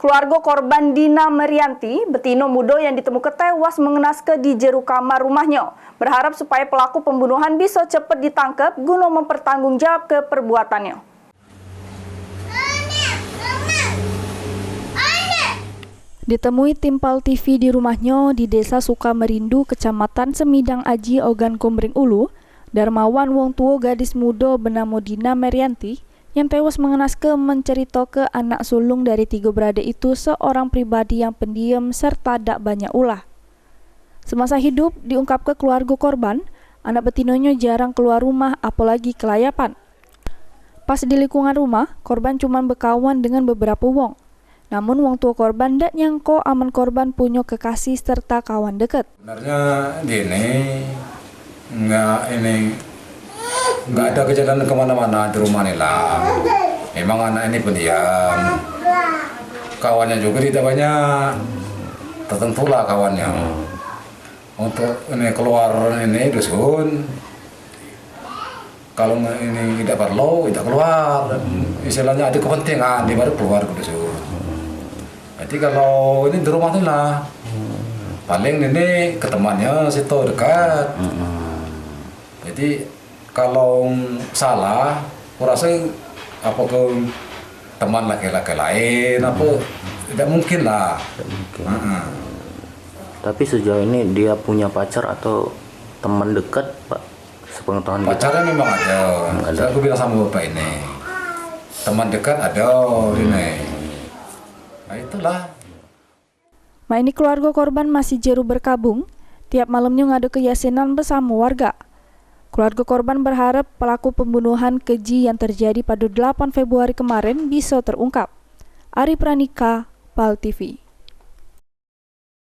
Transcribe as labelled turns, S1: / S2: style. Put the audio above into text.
S1: Keluarga korban Dina Merianti, betino muda yang ditemukan tewas mengenaskan di jero kamar rumahnya, berharap supaya pelaku pembunuhan bisa cepat ditangkap guna mempertanggungjawab ke perbuatannya. Ditemui tim PAL TV di rumahnya di Desa Sukamerindu, Kecamatan Semidang Aji, Ogan Komering Ulu, Darmawan wong tua gadis muda bernama Dina Merianti yang tewas mengenaskan mencerita ke anak sulung dari 3 beradik itu seorang pribadi yang pendiam serta tak banyak ulah. Semasa hidup, diungkap ke keluarga korban, anak betinonya jarang keluar rumah apalagi kelayapan. Pas di lingkungan rumah, korban cuma berkawan dengan beberapa wong. Namun wong tua korban tak nyangko aman korban punya kekasih serta kawan dekat.
S2: Sebenarnya gini, nggak ada kejadian kemana-mana di rumah ini lah. Memang anak ini pendiam, kawannya juga tidak banyak, tertentu lah kawannya. Untuk ini keluar ini dusun, kalau ini tidak perlu, tidak keluar. Istilahnya ada kepentingan di baru keluar ke dusun. Jadi kalau ini di rumah ini lah, paling ini ke temannya situ dekat. Jadi kalau salah, aku rasa apa ke teman laki-laki lain, apa tidak mungkin lah.
S3: Tidak mungkin. Tapi sejauh ini dia punya pacar atau teman dekat, Pak? Sepengetahuan
S2: pacarnya memang ada. Saya bilang sama bapak ini, teman dekat ada ini. Nah itulah.
S1: Ini keluarga korban masih jeru berkabung, tiap malamnya ngadu keyasinan bersama warga. Keluarga korban berharap pelaku pembunuhan keji yang terjadi pada 8 Februari kemarin bisa terungkap. Ari Pranika, PAL TV.